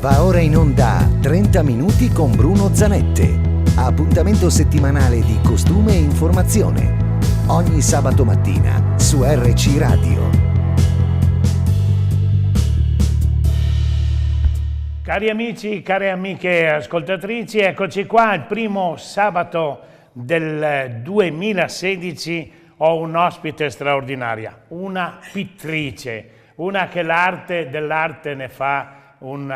Va ora in onda 30 minuti con Bruno Zanette. Appuntamento settimanale di costume e informazione. Ogni sabato mattina su RC Radio. Cari amici, care amiche ascoltatrici, eccoci qua, il primo sabato del 2016 ho un ospite straordinaria, una pittrice, una che dell'arte ne fa un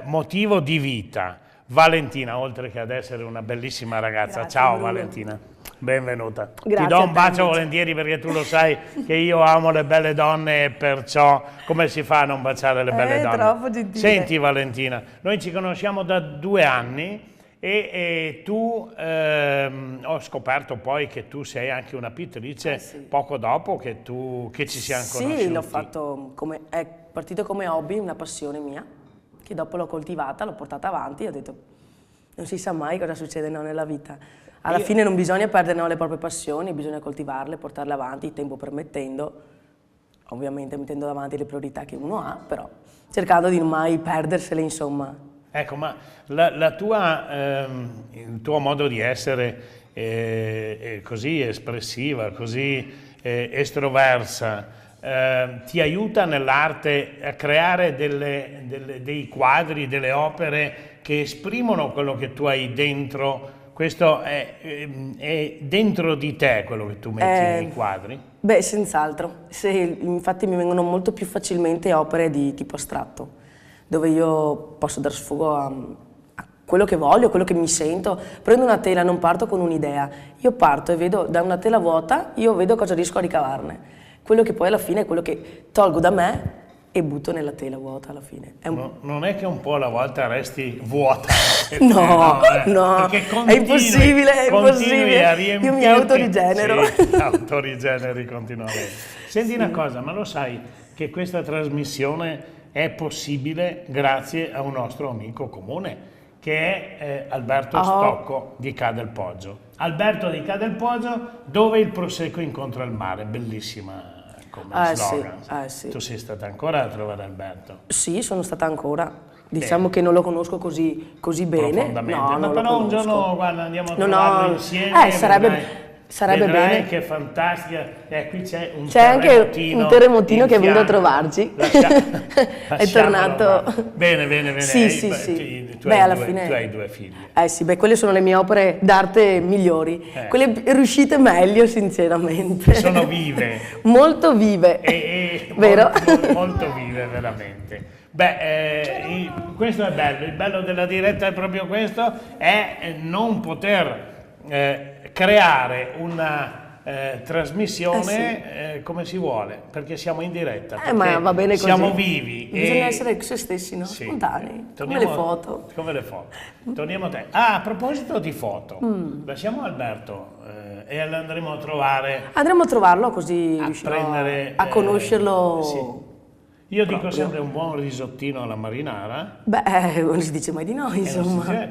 motivo di vita. Valentina, oltre che ad essere una bellissima ragazza. Grazie, ciao Bruno. Valentina, benvenuta. Grazie. Ti do un bacio volentieri perché tu lo sai che io amo le belle donne e perciò come si fa a non baciare le belle donne? Troppo gentile. Senti Valentina, noi ci conosciamo da 2 anni e tu ho scoperto poi che tu sei anche una pittrice Sì. poco dopo che ci siamo conosciuti. Sì, l'ho fatto è partito come hobby, una passione mia, che dopo l'ho coltivata, l'ho portata avanti e ho detto non si sa mai cosa succede nella vita. Alla fine non bisogna perdere le proprie passioni, bisogna coltivarle, portarle avanti, tempo permettendo, ovviamente mettendo davanti le priorità che uno ha, però cercando di non mai perdersele, insomma. Ecco, ma il tuo modo di essere è così espressiva, così estroversa, ti aiuta nell'arte a creare dei quadri, delle opere che esprimono quello che tu hai dentro. Questo è dentro di te quello che tu metti nei quadri? Beh, senz'altro. Infatti mi vengono molto più facilmente opere di tipo astratto, dove io posso dar sfogo a quello che voglio, quello che mi sento. Prendo una tela, non parto con un'idea, io parto e vedo da una tela vuota, io vedo cosa riesco a ricavarne. Quello che poi alla fine è quello che tolgo da me e butto nella tela vuota alla fine. Non è che un po' alla volta resti vuota? No, perché è impossibile, è impossibile. A riempirti. Io mi autorigenero. Sì, autorigeneri continuamente. Senti una cosa, ma lo sai che questa trasmissione è possibile grazie a un nostro amico comune, che è Alberto Stocco di Ca del Poggio. Alberto di Ca del Poggio, dove il prosecco incontra il mare, bellissima come slogan. Sì. Tu sei stata ancora a trovare Alberto? Sì, sono stata ancora. Diciamo che non lo conosco così bene. Profondamente. No, non però lo un conosco. giorno guarda, andiamo a trovarlo insieme. Sarebbe vedrai bene. Che è fantastica. Qui c'è un anche un terremotino che è venuto a trovarci. È tornato. Bene. Sì. Tu hai 2 figli. Sì, quelle sono le mie opere d'arte migliori. Quelle riuscite meglio, sinceramente. Sono vive. Molto vive. Vero? Molto vive, veramente. Questo è bello. Il bello della diretta è proprio questo, è non poter creare una trasmissione come si vuole, perché siamo in diretta, ma va bene così. Siamo vivi. Bisogna essere se stessi, no? Sì. Spontanei, come le foto. Torniamo a te. A proposito di foto, lasciamo Alberto e andremo a trovare. Andremo a trovarlo così riuscirò a conoscerlo. Sì. Io dico sempre un buon risottino alla marinara. Non si dice mai di no, insomma.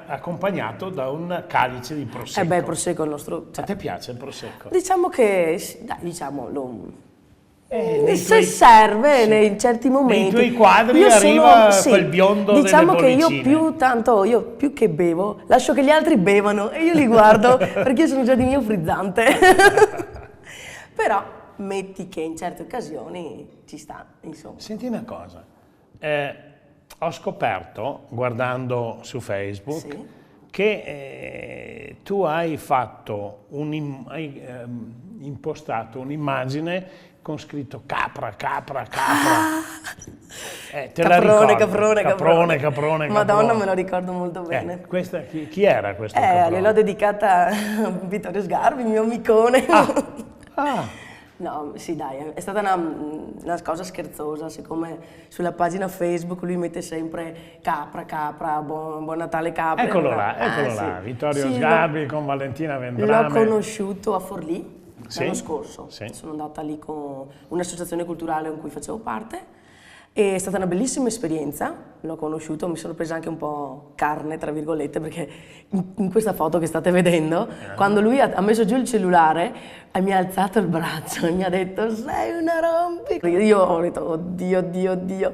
Accompagnato da un calice di prosecco. Il prosecco è il nostro. A te piace il prosecco? Diciamo che, se serve nei certi momenti. Nei tuoi quadri arriva quel biondo diciamo delle che io più che bevo, lascio che gli altri bevano e io li guardo perché io sono già di mio frizzante. Però metti che in certe occasioni ci sta, insomma. Senti una cosa, ho scoperto, guardando su Facebook, che tu hai fatto impostato un'immagine con scritto capra. Caprone. Madonna, me lo ricordo molto bene. Questa, chi era questo caprone? L'ho dedicata a Vittorio Sgarbi, mio amicone. No, sì dai, è stata una cosa scherzosa, siccome sulla pagina Facebook lui mette sempre capra, buon Natale capra. Eccolo là, Vittorio Sgarbi con Valentina Vendrame. L'ho conosciuto a Forlì l'anno scorso, sì. Sono andata lì con un'associazione culturale con cui facevo parte. È stata una bellissima esperienza, l'ho conosciuto, mi sono presa anche un po' carne, tra virgolette, perché in questa foto che state vedendo, quando lui ha messo giù il cellulare, mi ha alzato il braccio e mi ha detto sei una rompi. Io ho detto oddio.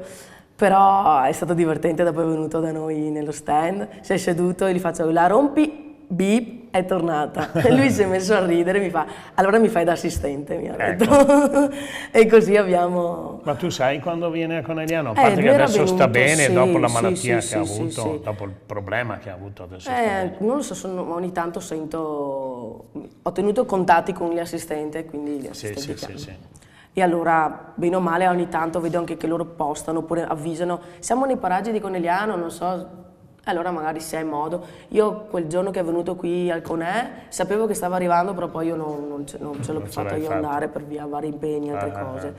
Però è stato divertente, dopo è venuto da noi nello stand, si è seduto e gli faccio la rompi, beep, è tornata. E lui si è messo a ridere e mi fa, allora mi fai da assistente, mi ha detto. E così abbiamo... Ma tu sai quando viene a Conegliano? A parte che adesso sta bene, dopo la malattia che ha avuto, dopo il problema che ha avuto adesso. Non lo so, ogni tanto sento, ho tenuto contatti con gli assistenti, quindi gli assistenti Sì. E allora, bene o male, ogni tanto vedo anche che loro postano oppure avvisano, siamo nei paraggi di Conegliano, non so, allora magari se hai modo. Io quel giorno che è venuto qui al Conè, sapevo che stava arrivando, però poi io non ce l'ho più fatta io andare per via vari impegni e altre cose.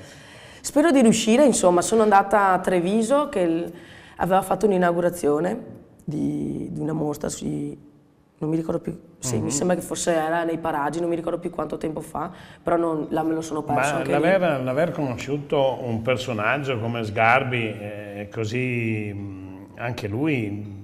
Spero di riuscire, insomma, sono andata a Treviso che aveva fatto un'inaugurazione di una mostra non mi ricordo più, mi sembra che forse era nei paraggi, non mi ricordo più quanto tempo fa, però là me lo sono perso. Ma anche l'aver conosciuto un personaggio come Sgarbi, così anche lui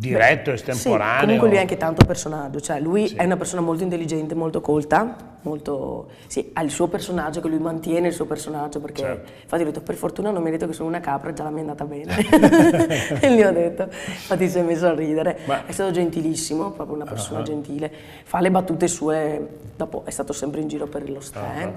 diretto, estemporaneo. Sì, comunque lui è anche tanto personaggio, cioè lui è una persona molto intelligente, molto colta, ha il suo personaggio, che lui mantiene il suo personaggio, perché infatti ho detto per fortuna non mi ha detto che sono una capra, già la mi è andata bene. E gli ho detto, infatti si è messo a ridere, è stato gentilissimo, proprio una persona gentile, fa le battute sue, dopo è stato sempre in giro per lo stand.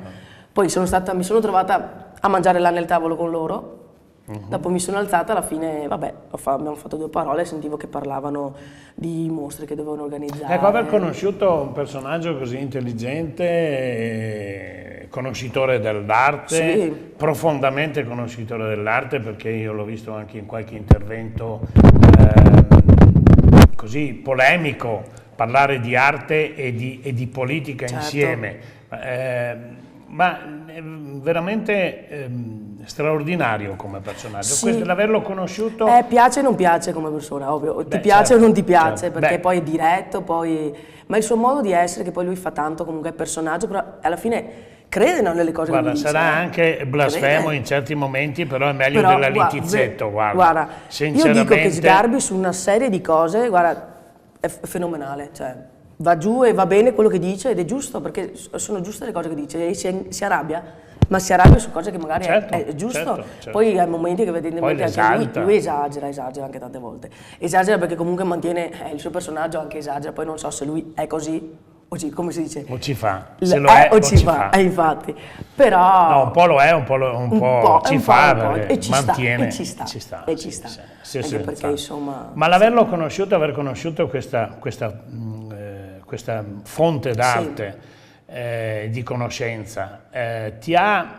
Poi mi sono trovata a mangiare là nel tavolo con loro. Dopo mi sono alzata, alla fine, abbiamo fatto 2 parole, sentivo che parlavano di mostre che dovevano organizzare. Ecco, aver conosciuto un personaggio così intelligente, conoscitore dell'arte, profondamente conoscitore dell'arte, perché io l'ho visto anche in qualche intervento così polemico, parlare di arte e di politica insieme. Ma è veramente straordinario come personaggio. L'averlo conosciuto... piace o non piace come persona, ovvio. Ti piace o non ti piace, perché poi è diretto, ma il suo modo di essere, che poi lui fa tanto comunque è personaggio, però alla fine crede nelle cose che dice. Sarà anche blasfemo in certi momenti, però è meglio della Littizzetto, guarda. Io dico che Sgarbi su una serie di cose, è fenomenale, cioè... Va giù e va bene quello che dice ed è giusto, perché sono giuste le cose che dice, e si arrabbia, ma si arrabbia su cose che magari è giusto. Poi hai momenti che vedete anche lui esagera anche tante volte. Esagera perché comunque mantiene il suo personaggio, anche esagera, poi non so se lui è così, come si dice? O ci fa, se lo è o ci fa. Infatti, però... No, un po' lo è, un po' ci fa, perché mantiene. E ci sta. Anche perché insomma... Ma aver conosciuto questa fonte d'arte di conoscenza ti ha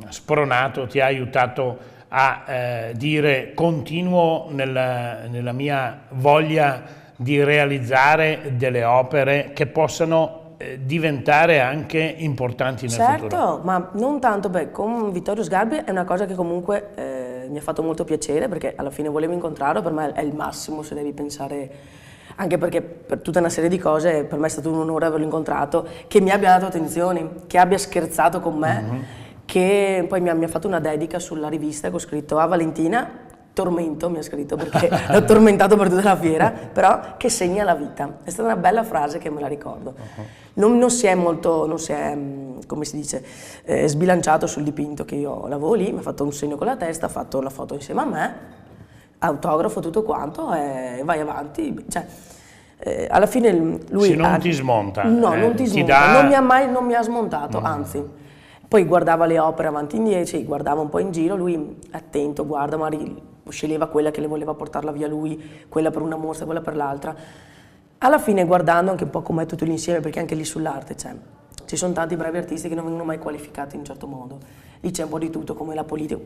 spronato, ti ha aiutato a dire continuo nella mia voglia di realizzare delle opere che possano diventare anche importanti nel futuro. Certo, ma non tanto, con Vittorio Sgarbi è una cosa che comunque mi ha fatto molto piacere, perché alla fine volevo incontrarlo, per me è il massimo se devi pensare, anche perché per tutta una serie di cose per me è stato un onore averlo incontrato, che mi abbia dato attenzioni, che abbia scherzato con me, che poi mi ha fatto una dedica sulla rivista che ho scritto a Valentina, tormento mi ha scritto perché l'ho tormentato per tutta la fiera, però che segna la vita. È stata una bella frase che me la ricordo. Non si è come si dice, sbilanciato sul dipinto che io l'avevo lì, mi ha fatto un segno con la testa, ha fatto la foto insieme a me, autografo tutto quanto e vai avanti. Cioè, alla fine lui... non ti smonta. No, non ti smonta, non mi ha smontato, anzi. Poi guardava le opere avanti e indietro, guardava un po' in giro, lui attento, guarda, magari sceglieva quella che le voleva portarla via lui, quella per una mostra, quella per l'altra. Alla fine guardando anche un po' com'è tutto l'insieme, perché anche lì sull'arte ci sono tanti bravi artisti che non vengono mai qualificati in un certo modo. Lì c'è un po' di tutto, come la politica,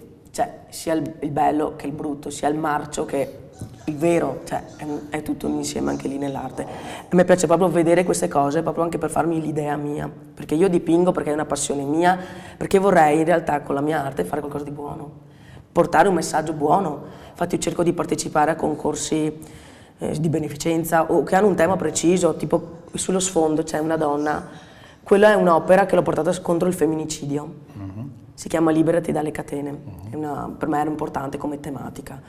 sia il bello che il brutto, sia il marcio che il vero, è tutto un insieme anche lì nell'arte. A me piace proprio vedere queste cose, proprio anche per farmi l'idea mia, perché io dipingo perché è una passione mia, perché vorrei in realtà con la mia arte fare qualcosa di buono, portare un messaggio buono. Infatti io cerco di partecipare a concorsi di beneficenza o che hanno un tema preciso, tipo sullo sfondo c'è una donna, quella è un'opera che l'ho portata contro il femminicidio, si chiama Liberati dalle catene, per me era importante come tematica.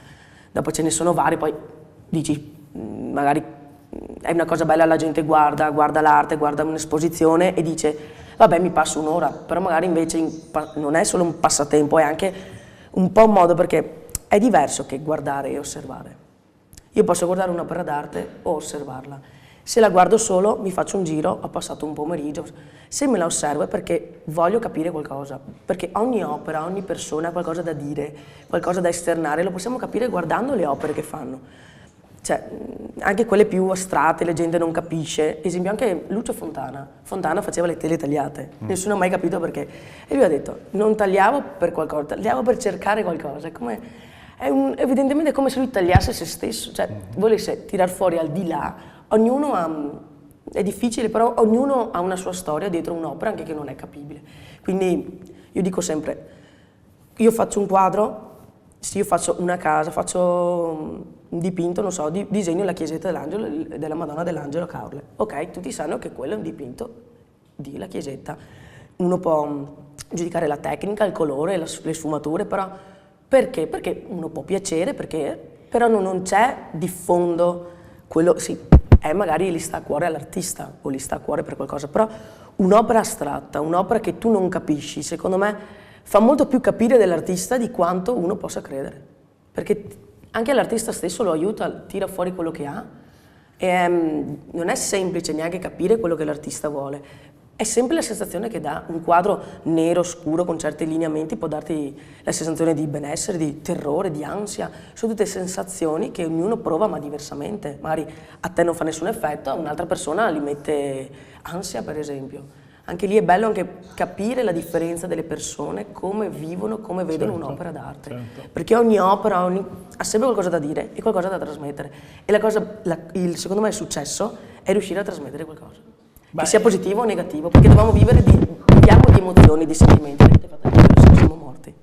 Dopo ce ne sono vari, poi dici, magari è una cosa bella, la gente guarda l'arte, guarda un'esposizione e dice, vabbè mi passo un'ora, però magari invece non è solo un passatempo, è anche un po' un modo, perché è diverso che guardare e osservare. Io posso guardare un'opera d'arte o osservarla. Se la guardo solo, mi faccio un giro, ho passato un pomeriggio. Se me la osservo è perché voglio capire qualcosa, perché ogni opera, ogni persona ha qualcosa da dire, qualcosa da esternare, lo possiamo capire guardando le opere che fanno. Cioè, anche quelle più astratte, la gente non capisce. Ad esempio anche Lucio Fontana. Fontana faceva le tele tagliate, nessuno ha mai capito perché. E lui ha detto, non tagliavo per qualcosa, tagliavo per cercare qualcosa. Evidentemente è come se lui tagliasse se stesso, cioè volesse tirar fuori al di là. Ognuno ha, è difficile, però ognuno ha una sua storia dietro un'opera, anche che non è capibile. Quindi io dico sempre, io faccio un quadro, se io faccio una casa, faccio un dipinto, non so, disegno la chiesetta dell'Angelo, della Madonna dell'Angelo a Caorle. Ok, tutti sanno che quello è un dipinto della chiesetta. Uno può giudicare la tecnica, il colore, le sfumature, però perché? Perché uno può piacere, però non c'è di fondo quello, sì, magari gli sta a cuore all'artista o gli sta a cuore per qualcosa, però un'opera astratta, un'opera che tu non capisci, secondo me fa molto più capire dell'artista di quanto uno possa credere, perché anche l'artista stesso lo aiuta, tira fuori quello che ha e non è semplice neanche capire quello che l'artista vuole. È sempre la sensazione che dà un quadro nero, scuro, con certi lineamenti, può darti la sensazione di benessere, di terrore, di ansia. Sono tutte sensazioni che ognuno prova ma diversamente. Magari a te non fa nessun effetto, a un'altra persona li mette ansia, per esempio. Anche lì è bello anche capire la differenza delle persone, come vivono, come vedono un'opera d'arte. Certo. Perché ogni opera ha sempre qualcosa da dire e qualcosa da trasmettere. E secondo me il successo è riuscire a trasmettere qualcosa. Che sia positivo o negativo, perché dobbiamo vivere viviamo di emozioni, di sentimenti. Siamo morti.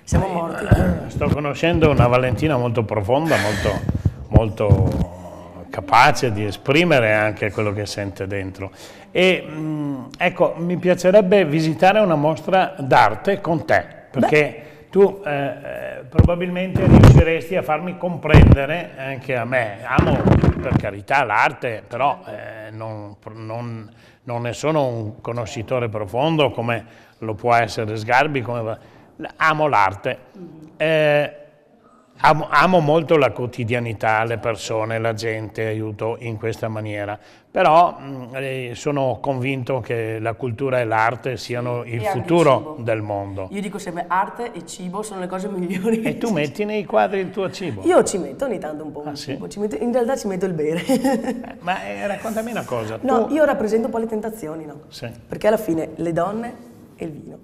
Siamo morti. Sto conoscendo una Valentina molto profonda, molto capace di esprimere anche quello che sente dentro. E ecco, mi piacerebbe visitare una mostra d'arte con te, perché tu probabilmente riusciresti a farmi comprendere anche a me. Amo, per carità, l'arte, però non ne sono un conoscitore profondo come lo può essere Sgarbi. Amo l'arte. Amo molto la quotidianità, le persone, la gente, aiuto in questa maniera, però sono convinto che la cultura e l'arte siano il futuro del mondo. Io dico sempre arte e cibo sono le cose migliori. E tu metti nei quadri il tuo cibo? Io ci metto ogni tanto un po' il cibo, in realtà ci metto il bere. Ma raccontami una cosa. No, io rappresento un po' le tentazioni, no? Sì. Perché alla fine le donne e il vino.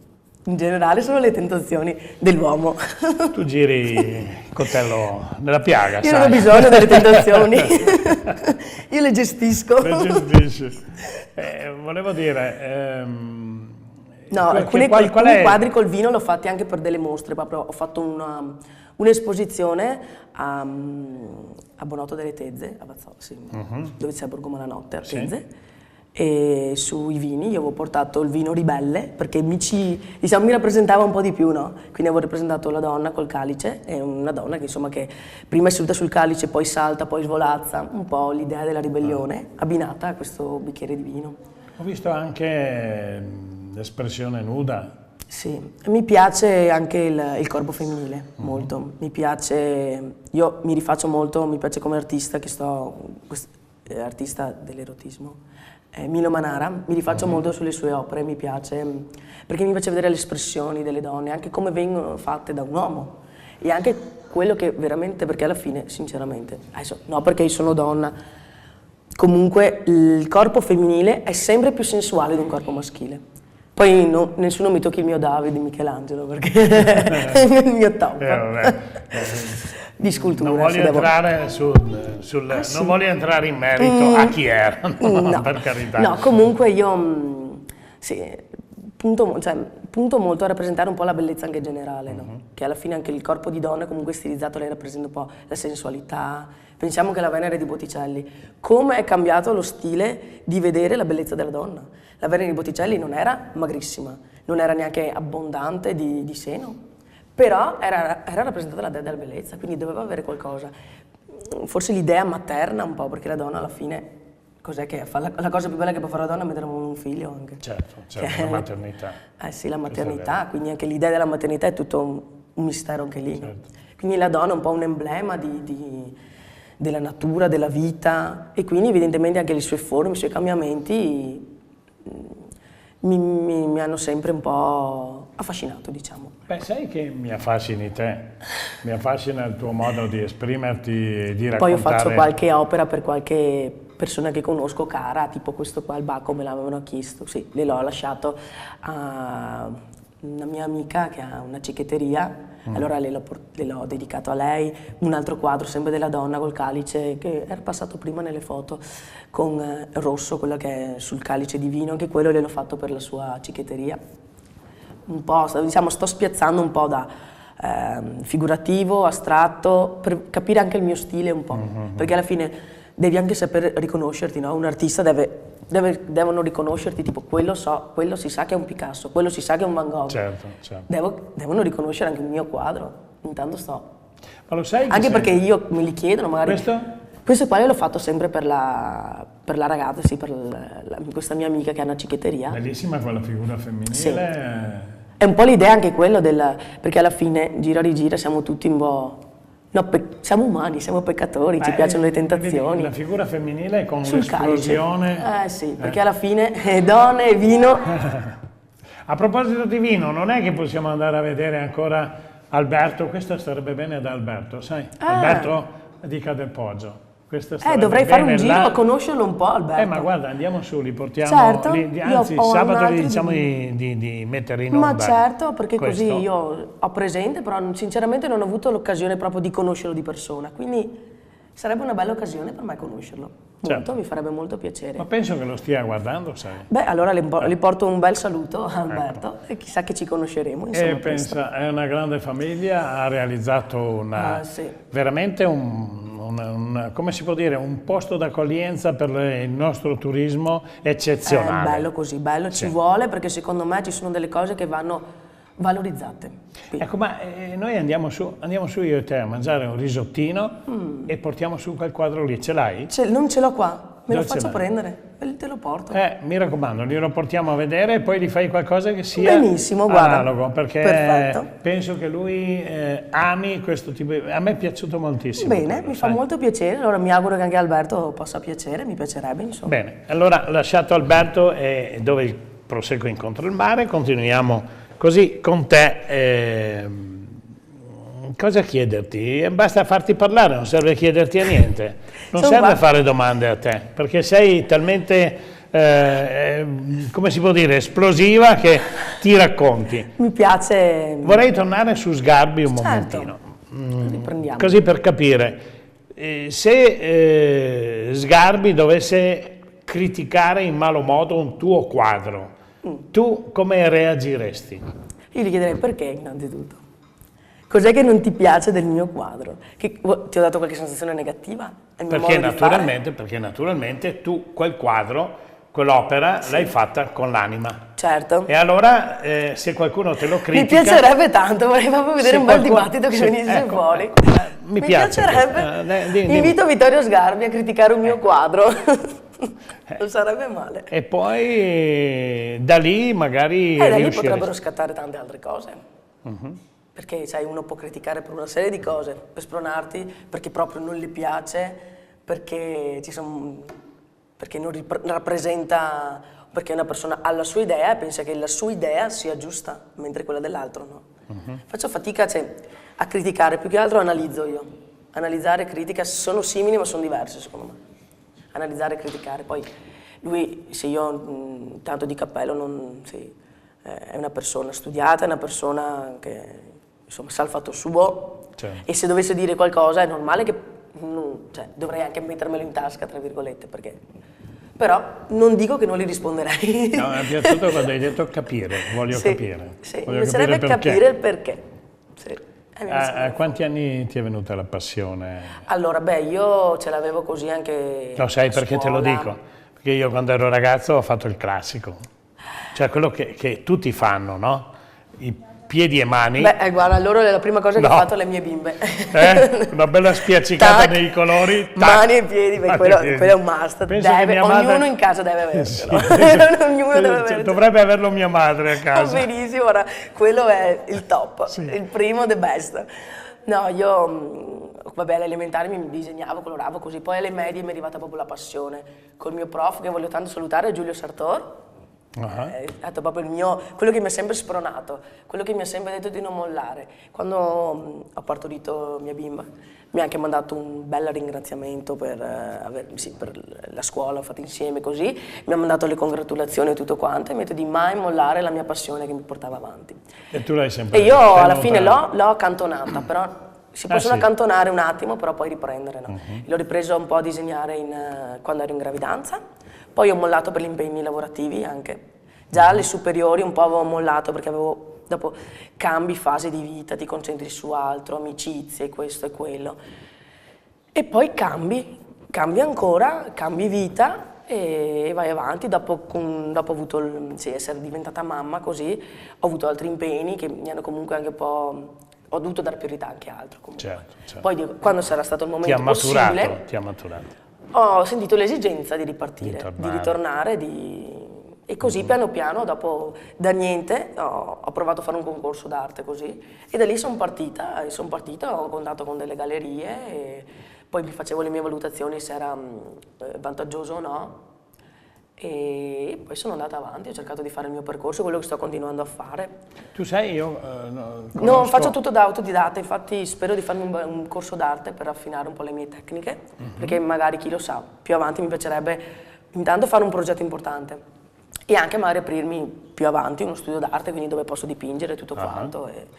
In generale sono le tentazioni dell'uomo. Tu giri il coltello nella piaga, Io non ho bisogno delle tentazioni, io le gestisco. Le gestisci. Volevo dire... no, alcuni quadri col vino l'ho fatti anche per delle mostre, proprio ho fatto un'esposizione a Bonotto delle Tezze, a Vazzò, sì, dove c'è Borgo Malanotte, a Tezze. Sì. E sui vini io avevo portato il vino ribelle perché mi rappresentava un po' di più, no? Quindi avevo rappresentato la donna col calice, e una donna che insomma che prima è seduta sul calice, poi salta, poi svolazza, un po' l'idea della ribellione abbinata a questo bicchiere di vino. Ho visto anche l'espressione nuda. Sì, mi piace anche il corpo femminile, molto. Mi piace, io mi rifaccio molto, mi piace come artista artista dell'erotismo. Milo Manara, mi rifaccio molto sulle sue opere, mi piace, perché mi piace vedere le espressioni delle donne, anche come vengono fatte da un uomo e anche quello che veramente, perché alla fine, sinceramente, adesso, no perché io sono donna, comunque il corpo femminile è sempre più sensuale di un corpo maschile. Poi nessuno mi tocchi il mio David di Michelangelo, perché è il mio top. Di scultura. Non voglio entrare non voglio entrare in merito a chi era, no, per carità. No, comunque io punto molto a rappresentare un po' la bellezza anche generale, no? Che alla fine anche il corpo di donna comunque stilizzato, lei rappresenta un po' la sensualità. Pensiamo che la Venere di Botticelli, come è cambiato lo stile di vedere la bellezza della donna. La Venere di Botticelli non era magrissima, non era neanche abbondante di seno, però era rappresentata la dea della bellezza, quindi doveva avere qualcosa. Forse l'idea materna un po', perché la donna alla fine, cos'è che fa? La cosa più bella che può fare la donna è mettere un figlio anche. Certo, la maternità. Sì, la maternità, quindi anche l'idea della maternità è tutto un mistero anche lì. Certo. Quindi la donna è un po' un emblema della natura, della vita, e quindi evidentemente anche le sue forme, i suoi cambiamenti mi hanno sempre un po' affascinato, diciamo. Beh, sai che mi affascini te, mi affascina il tuo modo di esprimerti e di raccontare. Poi io faccio qualche opera per qualche persona che conosco cara, tipo questo qua, il Bacco, me l'avevano chiesto, sì, gliel'ho lasciato a una mia amica che ha una cicchetteria, allora gliel'ho dedicato a lei. Un altro quadro, sempre della donna col calice, che era passato prima nelle foto, con rosso, quello che è sul calice di vino, anche quello gliel'ho fatto per la sua cicchetteria. Un po', diciamo, sto spiazzando un po' da figurativo, astratto, per capire anche il mio stile un po', perché alla fine devi anche saper riconoscerti, no? Un artista devono riconoscerti, tipo quello si sa che è un Picasso, quello si sa che è un Van Gogh. Certo. Devono riconoscere anche il mio quadro, intanto sto. Ma lo sai? Anche perché io me li chiedono magari. Questo qua io l'ho fatto sempre per la ragazza, sì, questa mia amica che ha una cicchetteria. Bellissima quella figura femminile. Sì. È un po' l'idea anche quello perché alla fine, gira rigira, siamo tutti un po'. No, siamo umani, siamo peccatori, ci piacciono le tentazioni. La figura femminile con sul un'esplosione. Calice. Sì, perché alla fine donne e vino. A proposito di vino, non è che possiamo andare a vedere ancora Alberto? Questo starebbe bene ad Alberto, sai? Alberto Dica del Poggio. Dovrei fare un giro a conoscerlo un po', Alberto. Ma guarda, andiamo su, li portiamo. Certo, Anzi, sabato gli diciamo di mettere in onda. Ma certo, perché questo. Così io ho presente, però sinceramente non ho avuto l'occasione proprio di conoscerlo di persona, quindi sarebbe una bella occasione per me conoscerlo. Certo. Mi farebbe molto piacere. Ma penso che lo stia guardando, sai. Beh, allora gli porto un bel saluto a Alberto, e chissà che ci conosceremo. Insomma, pensa, è una grande famiglia, ha realizzato veramente come si può dire, un posto d'accoglienza per il nostro turismo eccezionale. È bello così, bello, ci vuole, perché secondo me ci sono delle cose che vanno valorizzate. Quindi. Ecco, ma noi andiamo su io e te a mangiare un risottino e portiamo su quel quadro lì, ce l'hai? Non ce l'ho qua, me lo faccio prendere, te lo porto. Mi raccomando, glielo portiamo a vedere e poi gli fai qualcosa che sia benissimo, guarda, analogo, perché penso che lui ami questo tipo di. A me è piaciuto moltissimo. Bene, mi fa molto piacere, allora mi auguro che anche a Alberto possa piacere, mi piacerebbe, insomma. Bene, allora lasciato Alberto dove il proseguo incontra il mare, continuiamo così con te. Cosa chiederti? Basta farti parlare, non serve chiederti a niente, non serve fare domande a te, perché sei talmente, come si può dire, esplosiva che ti racconti. Mi piace. Vorrei tornare su Sgarbi un momentino, riprendiamo. Così per capire, se Sgarbi dovesse criticare in malo modo un tuo quadro, tu come reagiresti? Io gli chiederei perché, innanzitutto. Cos'è che non ti piace del mio quadro? Che ti ho dato qualche sensazione negativa? Perché naturalmente tu quel quadro, quell'opera, l'hai fatta con l'anima. Certo. E allora se qualcuno te lo critica. Mi piacerebbe tanto, vorrei proprio vedere un bel dibattito che venisse fuori. Mi piacerebbe. Invito Vittorio Sgarbi a criticare un mio quadro. Non sarebbe male. E poi da lì magari da lì potrebbero scattare tante altre cose. Perché sai, uno può criticare per una serie di cose, per spronarti, perché proprio non le piace, perché perché non rappresenta, perché una persona ha la sua idea e pensa che la sua idea sia giusta, mentre quella dell'altro no. Faccio fatica a criticare, più che altro analizzo io. Analizzare e critica sono simili ma sono diverse secondo me. Analizzare e criticare, poi lui, se io tanto di cappello, è una persona studiata, è una persona che insomma sa il fatto suo, e se dovesse dire qualcosa è normale che dovrei anche mettermelo in tasca, tra virgolette, perché però non dico che non gli risponderei. No, mi è piaciuto quando hai detto capire, voglio capire. Sì, mi piacerebbe capire il perché. Sì. A quanti anni ti è venuta la passione? Allora, io ce l'avevo così anche. Lo sai perché te lo dico? Perché io quando ero ragazzo ho fatto il classico, cioè quello che tutti fanno, no? I piedi e mani. Guarda, loro è la prima cosa che ho fatto alle mie bimbe. Una bella spiaccicata nei colori. Mani e piedi, quello è un must. Ognuno in casa deve averlo. Ognuno deve averlo. Dovrebbe averlo mia madre a casa. Benissimo, ora, quello è il top, il primo, the best. No, io, vabbè, alle elementari mi disegnavo, coloravo così, poi alle medie mi è arrivata proprio la passione. Col mio prof, che voglio tanto salutare, Giulio Sartor, è stato proprio quello che mi ha sempre spronato, quello che mi ha sempre detto di non mollare. Quando ho partorito mia bimba, mi ha anche mandato un bel ringraziamento per la scuola, ho fatto insieme così, mi ha mandato le congratulazioni e tutto quanto, e mi ha detto di mai mollare la mia passione che mi portava avanti. E tu l'hai sempre E io alla fine l'ho accantonata, però si possono sì. accantonare un attimo, però poi riprendere, no? L'ho ripreso un po' a disegnare quando ero in gravidanza, poi ho mollato per gli impegni lavorativi anche. Già alle superiori un po' avevo mollato perché avevo, dopo cambi fase di vita, ti concentri su altro, amicizie, questo e quello. E poi cambi ancora, cambi vita e vai avanti. Dopo essere diventata mamma così, ho avuto altri impegni che mi hanno comunque anche un po'... Ho dovuto dare priorità anche a altro comunque. Certo. Poi quando sarà stato il momento possibile, ti ha maturato. ho sentito l'esigenza di ripartire, Di di ritornare, e così piano piano, dopo da niente, ho provato a fare un concorso d'arte così, e da lì sono partita, ho contatto con delle gallerie, e poi mi facevo le mie valutazioni se era vantaggioso o no, e poi sono andata avanti, ho cercato di fare il mio percorso, quello che sto continuando a fare. Tu sai, io No, faccio tutto da autodidatta, infatti spero di farmi un corso d'arte per affinare un po' le mie tecniche, perché magari, chi lo sa, più avanti mi piacerebbe intanto fare un progetto importante e anche magari aprirmi più avanti uno studio d'arte, quindi dove posso dipingere tutto quanto.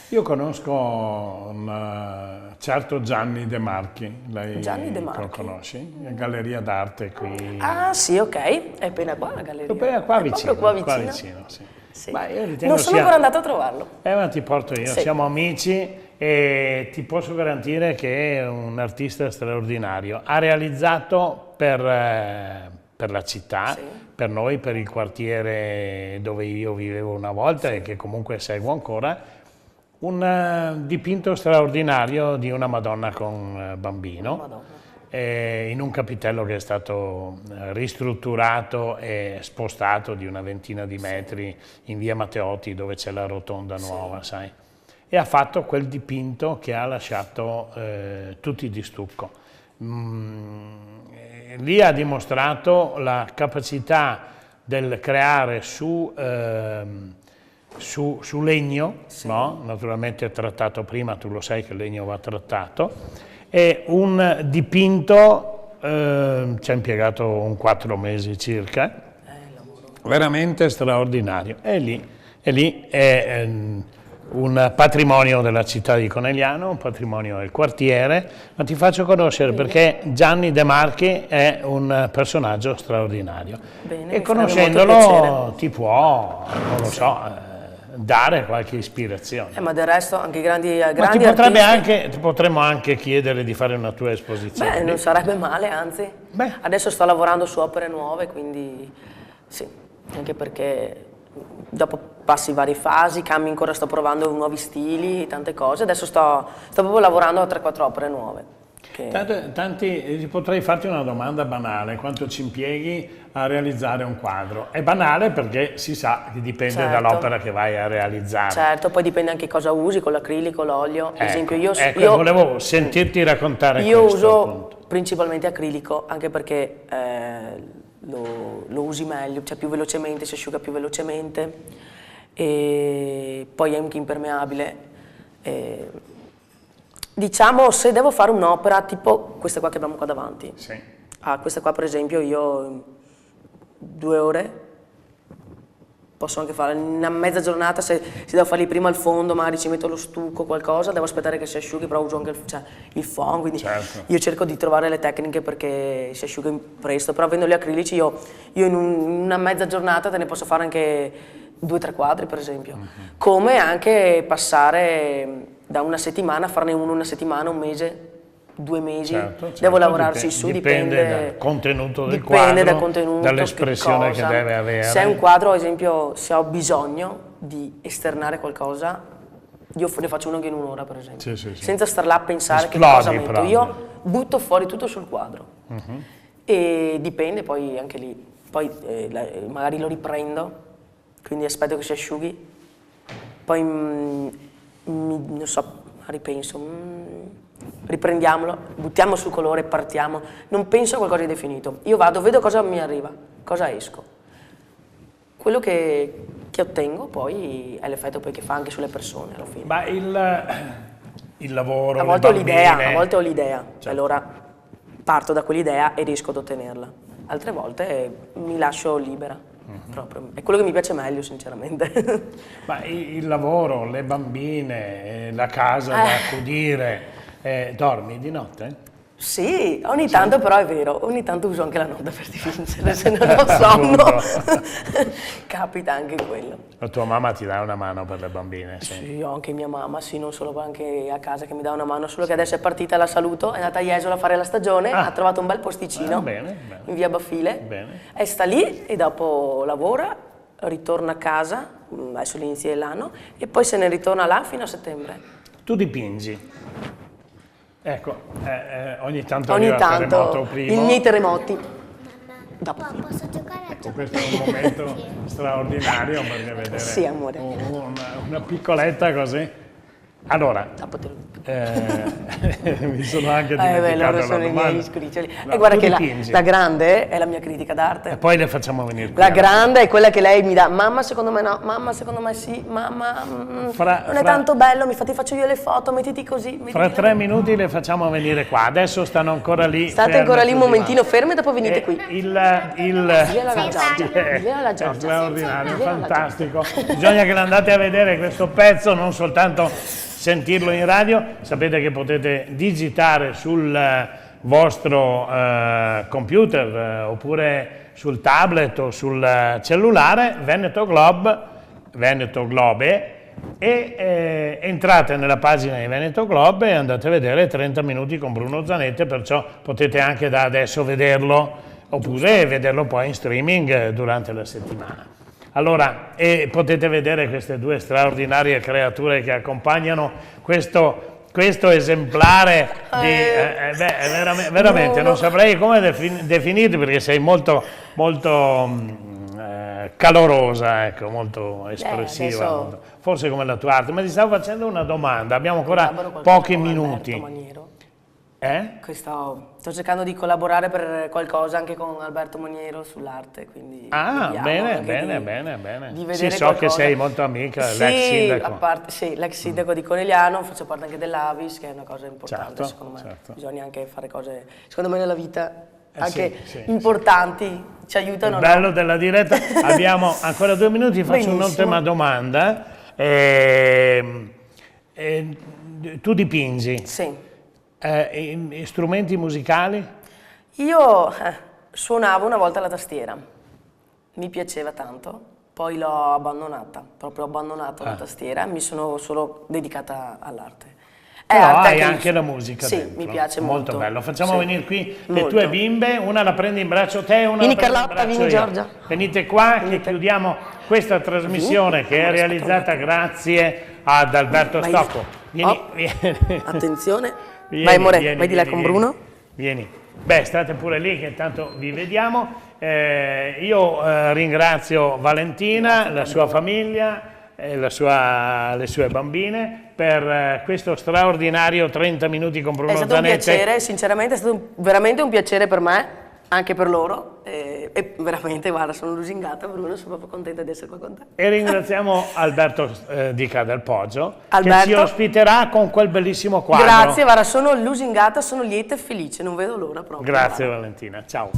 Io conosco un certo Gianni De Marchi, Gianni De Marchi? lo conosci? Galleria d'arte qui. Ah sì, ok, è appena qua la galleria. Appena qua È vicino. proprio qua Qua vicino? vicino, sì. Sì. Beh, io ritengo Non sono ancora andata a trovarlo. Ma ti porto io, Sì. siamo amici e ti posso garantire che è un artista straordinario. Ha realizzato per la città, Sì. per noi, per il quartiere dove io vivevo una volta e che comunque seguo ancora, un dipinto straordinario di una Madonna con bambino. Madonna. In un capitello che è stato ristrutturato e spostato di una ventina di metri in via Matteotti, dove c'è la rotonda nuova, sai? E ha fatto quel dipinto che ha lasciato tutti di stucco. Lì ha dimostrato la capacità del creare su legno, no? Naturalmente trattato prima, tu lo sai che il legno va trattato, e un dipinto ci ha impiegato un 4 mesi circa, veramente straordinario. E lì è un patrimonio della città di Conegliano, un patrimonio del quartiere, ma ti faccio conoscere perché Gianni De Marchi è un personaggio straordinario. Bene, e mi farebbe molto piacere. conoscendolo ti può, non lo so, dare qualche ispirazione. Ma del resto anche i grandi Ma artisti... potremmo anche chiedere di fare una tua esposizione. Beh, non sarebbe male, anzi. Beh. Adesso sto lavorando su opere nuove, quindi sì, anche perché dopo passi varie fasi, cambi ancora, sto provando nuovi stili, tante cose. Adesso sto proprio lavorando a 3-4 opere nuove. Potrei farti una domanda banale: quanto ci impieghi a realizzare un quadro? È banale perché si sa che dipende Certo. dall'opera che vai a realizzare. Certo, poi dipende anche cosa usi, con l'acrilico, l'olio. Ad esempio io volevo sentirti raccontare io questo. uso Appunto. principalmente acrilico, anche perché lo usi meglio, cioè più velocemente, si asciuga più velocemente, e poi è anche impermeabile. Diciamo, se devo fare un'opera tipo questa qua che abbiamo qua davanti, Sì. questa qua per esempio io in 2 ore posso anche fare una mezza giornata, se devo farli prima al fondo, magari ci metto lo stucco, qualcosa, devo aspettare che si asciughi, però uso anche il foam, quindi Certo. io cerco di trovare le tecniche perché si asciughi presto, però avendo gli acrilici io in una mezza giornata te ne posso fare anche 2-3 quadri per esempio, come anche passare da una settimana a farne uno una settimana, un mese, 2 mesi, Certo, devo lavorarci su, dipende dal contenuto del dipende quadro, dal contenuto, dall'espressione che deve avere. Se è un quadro, ad esempio, se ho bisogno di esternare qualcosa, io ne faccio uno anche in un'ora, per esempio, Sì. senza star là a pensare Esplodi che cosa metto. proprio. Io butto fuori tutto sul quadro e dipende poi anche lì, poi magari lo riprendo, quindi aspetto che si asciughi, poi non so, ripenso, riprendiamolo, buttiamo sul colore, partiamo, non penso a qualcosa di definito. Io vado, vedo cosa mi arriva, cosa esco. Quello che ottengo poi è l'effetto poi che fa anche sulle persone alla fine. Ma il lavoro, a volte ho l'idea, certo. Allora parto da quell'idea e riesco ad ottenerla. Altre volte mi lascio libera, proprio. È quello che mi piace meglio, sinceramente. Ma il lavoro, le bambine, la casa da accudire, dormi di notte? Sì, ogni tanto però è vero, ogni tanto uso anche la notte per dipingere, se non ho sonno. Capita anche quello. La tua mamma ti dà una mano per le bambine? Sì, ho anche mia mamma, sì, non solo, anche a casa che mi dà una mano, solo che adesso è partita, la saluto, è andata a Jesolo a fare la stagione, ha trovato un bel posticino bene. in via Baffile, Bene. e sta lì e dopo lavora, ritorna a casa, adesso all'inizio dell'anno, e poi se ne ritorna là fino a settembre. Tu dipingi? Ecco, ogni tanto Ogni arriva il terremoto tanto, primo. i miei terremoti. Dopo. Posso giocare a Ecco, questo è un momento straordinario perché vedere Sì, amore. una piccoletta così. Allora, Dopo te lo dico. mi sono anche dimenticato loro la sono i domanda. miei scriccioli. No, E guarda tu che dipingi. la grande è la mia critica d'arte. E poi le facciamo venire qui. La grande è quella che lei mi dà, mamma secondo me no, mamma secondo me sì, mamma non è tanto bello, ti faccio io le foto, mettiti così. Mettiti Fra 3 minuti le facciamo venire qua, adesso stanno ancora lì. State ferme ancora lì un sul momentino ferme e dopo venite divano. qui. Il Diglielo alla Giorgia, diglielo alla è Giorgia. straordinario, Diglielo alla fantastico. Bisogna che l'andate a vedere questo pezzo, non soltanto sentirlo in radio. Sapete che potete digitare sul vostro computer oppure sul tablet o sul cellulare Veneto Globe, e entrate nella pagina di Veneto Globe e andate a vedere 30 minuti con Bruno Zanetti, perciò potete anche da adesso vederlo oppure vederlo poi in streaming durante la settimana. Allora, e potete vedere queste due straordinarie creature che accompagnano questo esemplare di, veramente non saprei come definirti, perché sei molto calorosa, ecco, molto espressiva, adesso... forse come la tua arte. Ma ti stavo facendo una domanda, abbiamo ancora Collaboro qualcosa pochi con minuti. Alberto Maniero. Eh? Sto cercando di collaborare per qualcosa anche con Alberto Maniero sull'arte, quindi Bene. di vedere Sì, so qualcosa. che sei molto amica, Sì, l'ex sindaco. Sì, l'ex sindaco di Conegliano, faccio parte anche dell'Avis, che è una cosa importante, Certo, secondo me. certo. Bisogna anche fare cose, secondo me, nella vita anche sì, importanti, ci aiutano. Il bello della diretta, abbiamo ancora 2 minuti, faccio Benissimo. un'ultima domanda. Tu dipingi? Sì. Strumenti musicali? Io suonavo una volta la tastiera, mi piaceva tanto, poi l'ho abbandonata, proprio abbandonato la tastiera, mi sono solo dedicata all'arte. Però arte hai anche la musica Sì, dentro. mi piace molto. Molto bello. Facciamo Sì. venire qui le Molto. tue bimbe, una la prendi in braccio te, una Vieni la prendo Carlotta, in braccio vieni io. Giorgia. Venite qua che chiudiamo questa trasmissione che è realizzata grazie ad Alberto Vai. Stocco. Vieni, Oh. vieni. Attenzione. Vieni, Vai amore, vieni, vai di là vieni, con vieni. Bruno. Vieni. Beh, state pure lì che intanto vi vediamo. Io ringrazio Valentina, la sua famiglia, le sue bambine per questo straordinario 30 minuti con Bruno È stato un Zanetti. piacere, sinceramente è stato veramente un piacere per me, anche per loro. E veramente, guarda, sono lusingata Bruno, sono proprio contenta di essere qua con te. E ringraziamo Alberto Dica del Poggio, Alberto. che ci ospiterà con quel bellissimo quadro. Grazie, guarda, sono lusingata, sono lieta e felice, non vedo l'ora proprio. Grazie guarda. Valentina, ciao.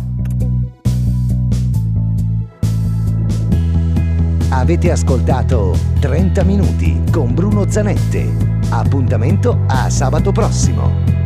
Avete ascoltato 30 minuti con Bruno Zanetti. Appuntamento a sabato prossimo.